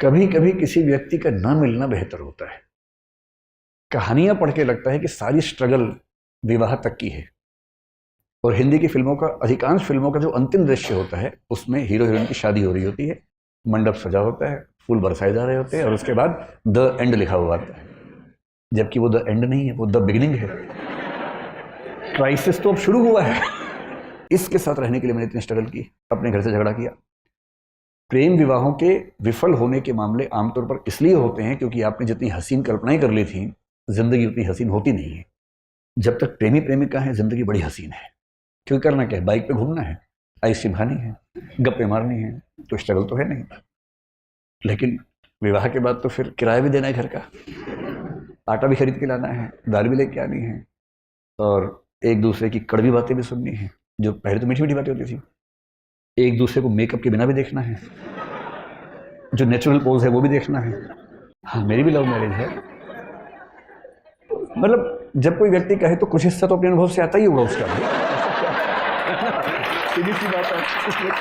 कभी कभी किसी व्यक्ति का ना मिलना बेहतर होता है। कहानियां पढ़ के लगता है कि सारी स्ट्रगल विवाह तक की है। और हिंदी की फिल्मों का, अधिकांश फिल्मों का जो अंतिम दृश्य होता है उसमें हीरो हीरोइन की शादी हो रही होती है, मंडप सजा होता है, फूल बरसाए जा रहे होते हैं और उसके बाद द एंड लिखा हुआ आता है, जबकि वो द एंड नहीं है, वो द बिगिनिंग है। क्राइसिस तो अब शुरू हुआ है। इसके साथ रहने के लिए मैंने इतनी स्ट्रगल की, अपने घर से झगड़ा किया। प्रेम विवाहों के विफल होने के मामले आमतौर पर इसलिए होते हैं क्योंकि आपने जितनी हसीन कल्पनाएं कर ली थी, जिंदगी उतनी हसीन होती नहीं है। जब तक प्रेमी प्रेमिका है जिंदगी बड़ी हसीन है, क्योंकि करना क्या है, बाइक पे घूमना है, आइसक्रीम खानी है, गप्पे मारनी है, तो स्ट्रगल तो है नहीं। लेकिन विवाह के बाद तो फिर किराया भी देना है घर का, आटा भी खरीद के लाना है, दाल भी लेके आनी है, और एक दूसरे की कड़वी बातें भी सुननी है, जो पहले तो मीठी मीठी बातें होती थी। एक दूसरे को मेकअप के बिना भी देखना है, जो नेचुरल पोज है वो भी देखना है। हाँ, मेरी भी लव मैरिज है। मतलब जब कोई व्यक्ति कहे तो कुछ हिस्सा तो अपने अनुभव से आता ही होगा उसका। सीधी सी बात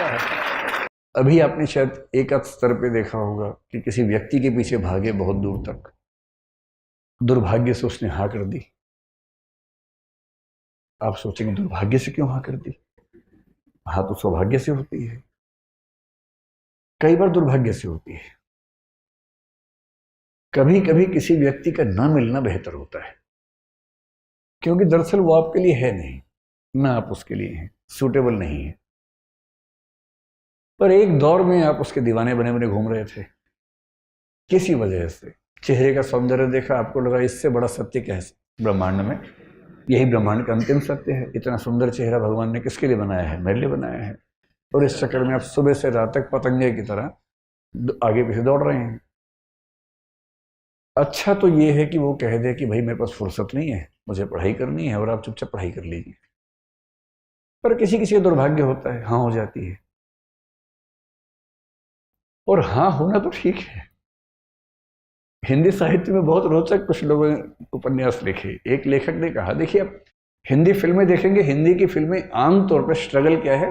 है। अभी आपने शायद एक स्तर पे देखा होगा कि किसी व्यक्ति के पीछे भागे बहुत दूर तक, दुर्भाग्य से उसने हाँ कर दी। आप सोचेंगे दुर्भाग्य से क्यों हाँ कर दी? हाँ तो सौभाग्य से होती है, कई बार दुर्भाग्य से होती है। कभी कभी किसी व्यक्ति का ना मिलना बेहतर होता है, क्योंकि दरअसल वो आपके लिए है नहीं, ना आप उसके लिए हैं, सूटेबल नहीं है। पर एक दौर में आप उसके दीवाने बने बने घूम रहे थे, किसी वजह से चेहरे का सौंदर्य देखा, आपको लगा इससे बड़ा सत्य क्या है ब्रह्मांड में, यही ब्रह्मांड का अंतिम सत्य है। इतना सुंदर चेहरा भगवान ने किसके लिए बनाया है? मेरे लिए बनाया है। और इस चक्कर में आप सुबह से रात तक पतंगे की तरह आगे पीछे दौड़ रहे हैं। अच्छा तो ये है कि वो कह दे कि भाई मेरे पास फुर्सत नहीं है, मुझे पढ़ाई करनी है, और आप चुपचाप पढ़ाई कर लीजिए। पर किसी किसी का दुर्भाग्य होता है, हाँ हो जाती है। और हाँ होना तो ठीक है। हिंदी साहित्य में बहुत रोचक कुछ लोगों ने उपन्यास लिखे। एक लेखक ने कहा, देखिए आप हिंदी फिल्में देखेंगे, हिंदी की फिल्में आमतौर पर स्ट्रगल क्या है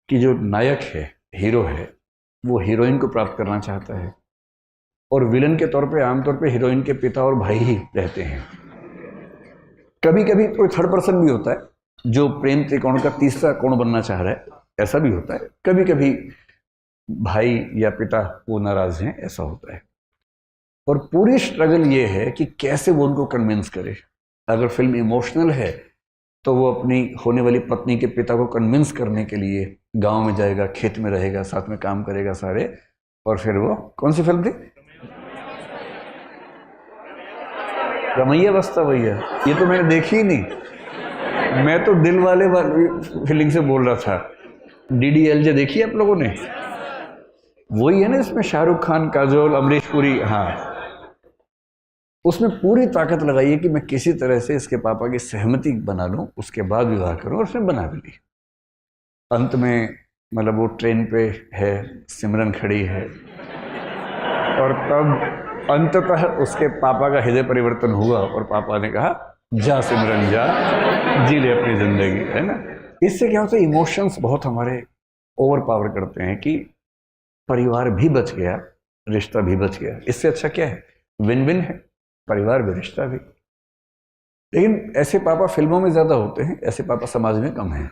कि जो नायक है, हीरो है, वो हीरोइन को प्राप्त करना चाहता है, और विलन के तौर पे आमतौर पे हीरोइन के पिता और भाई ही रहते हैं। कभी कभी कोई थर्ड पर्सन भी होता है जो प्रेम त्रिकोण का तीसरा कोण बनना चाह रहा है, ऐसा भी होता है। कभी कभी भाई या पिता वो नाराज हैं, ऐसा होता है। और पूरी स्ट्रगल ये है कि कैसे वो उनको कन्विंस करे। अगर फिल्म इमोशनल है तो वो अपनी होने वाली पत्नी के पिता को कन्विंस करने के लिए गांव में जाएगा, खेत में रहेगा, साथ में काम करेगा सारे, और फिर वो कौन सी फिल्म थी? रमैया बस्ता भैया। ये तो मैंने देखी ही नहीं, मैं तो दिल वाले फीलिंग से बोल रहा था। DDLJ देखी आप लोगों ने? वही है ना, इसमें शाहरुख खान, काजोल, अमरीश पुरी। हाँ, उसमें पूरी ताकत लगाई है कि मैं किसी तरह से इसके पापा की सहमति बना लूं, उसके बाद विवाह करूं, और उसने बना भी ली। अंत में मतलब वो ट्रेन पे है, सिमरन खड़ी है, और तब अंततः उसके पापा का हृदय परिवर्तन हुआ और पापा ने कहा, जा सिमरन जा, जी ले अपनी जिंदगी, है ना। इससे क्या होता है, इमोशंस बहुत हमारे ओवर पावर करते हैं कि परिवार भी बच गया, रिश्ता भी बच गया। इससे अच्छा क्या है? विन विन है, परिवार भी रिश्ता भी। लेकिन ऐसे पापा फिल्मों में ज्यादा होते हैं, ऐसे पापा समाज में कम हैं।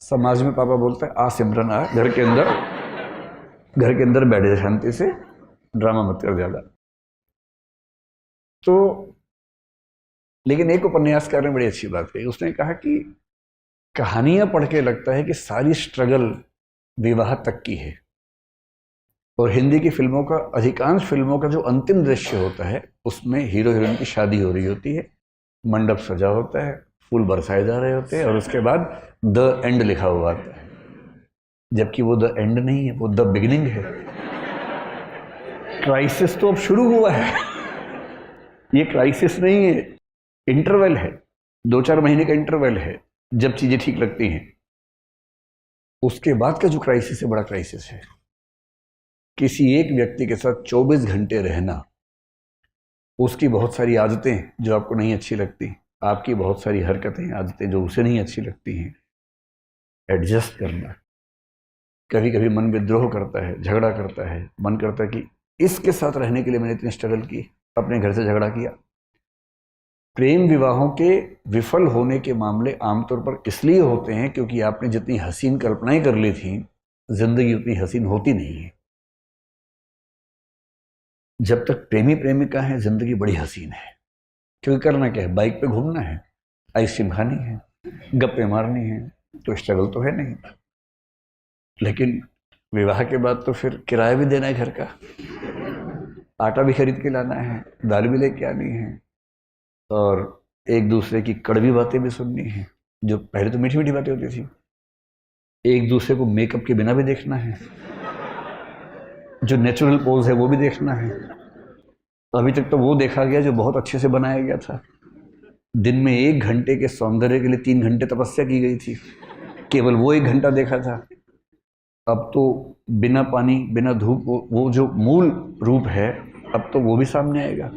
समाज में पापा बोलते हैं, आ सिमरन आ, घर के अंदर बैठ जा शांति से, ड्रामा मत कर ज्यादा। तो लेकिन एक उपन्यासकार ने बड़ी अच्छी बात कही। उसने कहा कि कहानियां पढ़ के लगता है कि सारी स्ट्रगल विवाह तक की है। और हिंदी की फिल्मों का, अधिकांश फिल्मों का जो अंतिम दृश्य होता है उसमें हीरो हीरोइन की शादी हो रही होती है, मंडप सजा होता है, फूल बरसाए जा रहे होते हैं, और उसके बाद द एंड लिखा हुआ आता है, जबकि वो द एंड नहीं है, वो द बिगिनिंग है। क्राइसिस तो अब शुरू हुआ है। ये क्राइसिस नहीं है, इंटरवल है, 2-4 महीने का इंटरवल है जब चीजें ठीक लगती हैं। उसके बाद का जो क्राइसिस है, बड़ा क्राइसिस है। किसी एक व्यक्ति के साथ 24 घंटे रहना, उसकी बहुत सारी आदतें जो आपको नहीं अच्छी लगती, आपकी बहुत सारी हरकतें, आदतें जो उसे नहीं अच्छी लगती हैं, एडजस्ट करना। कभी कभी मन विद्रोह करता है, झगड़ा करता है, मन करता है कि इसके साथ रहने के लिए मैंने इतनी स्ट्रगल की, अपने घर से झगड़ा किया। प्रेम विवाहों के विफल होने के मामले आमतौर पर इसलिए होते हैं क्योंकि आपने जितनी हसीन कल्पनाएं कर ली थी, जिंदगी उतनी हसीन होती नहीं है। जब तक प्रेमी प्रेमिका है जिंदगी बड़ी हसीन है, क्योंकि करना क्या है, बाइक पे घूमना है, आइसक्रीम खानी है, गप्पे मारनी है, तो स्ट्रगल तो है नहीं। लेकिन विवाह के बाद तो फिर किराया भी देना है घर का, आटा भी खरीद के लाना है, दाल भी लेके आनी है, और एक दूसरे की कड़वी बातें भी सुननी है, जो पहले तो मीठी मीठी बातें होती थी। एक दूसरे को मेकअप के बिना भी देखना है, जो नेचुरल पोज है वो भी देखना है। अभी तक तो वो देखा गया जो बहुत अच्छे से बनाया गया था। दिन में 1 घंटे के सौंदर्य के लिए 3 घंटे तपस्या की गई थी, केवल वो 1 घंटा देखा था। अब तो बिना पानी बिना धूप वो जो मूल रूप है, अब तो वो भी सामने आएगा।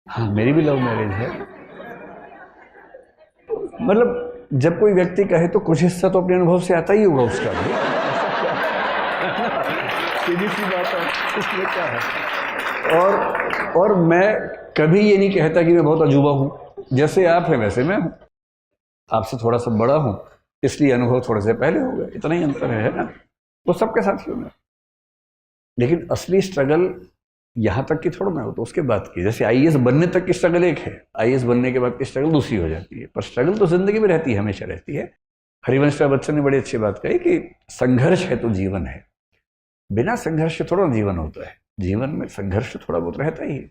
हाँ, मेरी भी लव मैरिज है। मतलब जब कोई व्यक्ति कहे तो कुछ हिस्सा तो अपने अनुभव से आता ही होगा उसका भी। सीधी सी बात है, इसमें क्या है। और मैं कभी ये नहीं कहता कि मैं बहुत अजूबा हूँ। जैसे आप हैं वैसे मैं हूँ, आपसे थोड़ा सा बड़ा हूँ इसलिए अनुभव थोड़े से पहले हो गए, इतना ही अंतर है ना। तो सबके साथ ही होना। लेकिन असली स्ट्रगल यहाँ तक की थोड़ा ना हो, तो उसके बाद की, जैसे आईएएस बनने तक की स्ट्रगल एक है, आईएएस बनने के बाद की स्ट्रगल दूसरी हो जाती है। पर स्ट्रगल तो जिंदगी में रहती है, हमेशा रहती है। हरिवंश राय बच्चन ने बड़ी अच्छी बात कही कि संघर्ष है तो जीवन है। बिना संघर्ष थोड़ा जीवन होता है, जीवन में संघर्ष थोड़ा बहुत रहता ही है।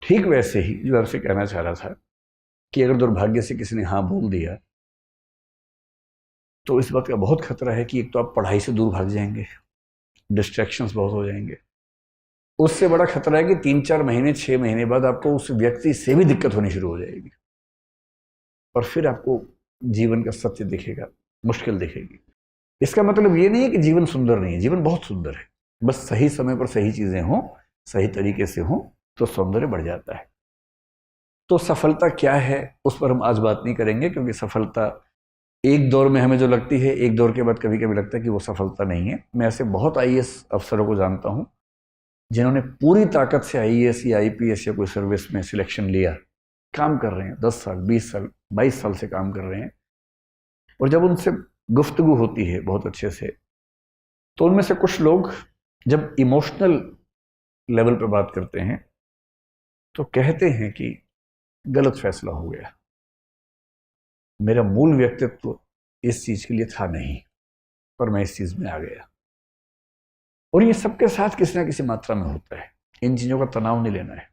ठीक वैसे ही जो आपसे कहना चाह रहा था कि अगर दुर्भाग्य से किसी ने हाँ बोल दिया तो इस बात का बहुत खतरा है कि एक तो आप पढ़ाई से दूर भाग जाएंगे, डिस्ट्रैक्शंस बहुत हो जाएंगे। उससे बड़ा खतरा है कि 3-4 महीने 6 महीने बाद आपको उस व्यक्ति से भी दिक्कत होनी शुरू हो जाएगी, और फिर आपको जीवन का सत्य दिखेगा, मुश्किल दिखेगी। इसका मतलब ये नहीं है कि जीवन सुंदर नहीं है, जीवन बहुत सुंदर है। बस सही समय पर सही चीजें हों, सही तरीके से हों, तो सौंदर्य बढ़ जाता है। तो सफलता क्या है उस पर हम आज बात नहीं करेंगे, क्योंकि सफलता एक दौर में हमें जो लगती है, एक दौर के बाद कभी कभी लगता है कि वो सफलता नहीं है। मैं ऐसे बहुत आईएएस अफसरों को जानता हूं जिन्होंने पूरी ताकत से आईएएस या आईपीएस या कोई सर्विस में सिलेक्शन लिया, काम कर रहे हैं 10 साल 20 साल 22 साल से काम कर रहे हैं, और जब उनसे गुफ्तगू होती है बहुत अच्छे से, तो उनमें से कुछ लोग जब इमोशनल लेवल पर बात करते हैं तो कहते हैं कि गलत फैसला हो गया, मेरा मूल व्यक्तित्व इस चीज के लिए था नहीं, पर मैं इस चीज में आ गया। और ये सबके साथ किसी ना किसी मात्रा में होता है, इन चीजों का तनाव नहीं लेना है।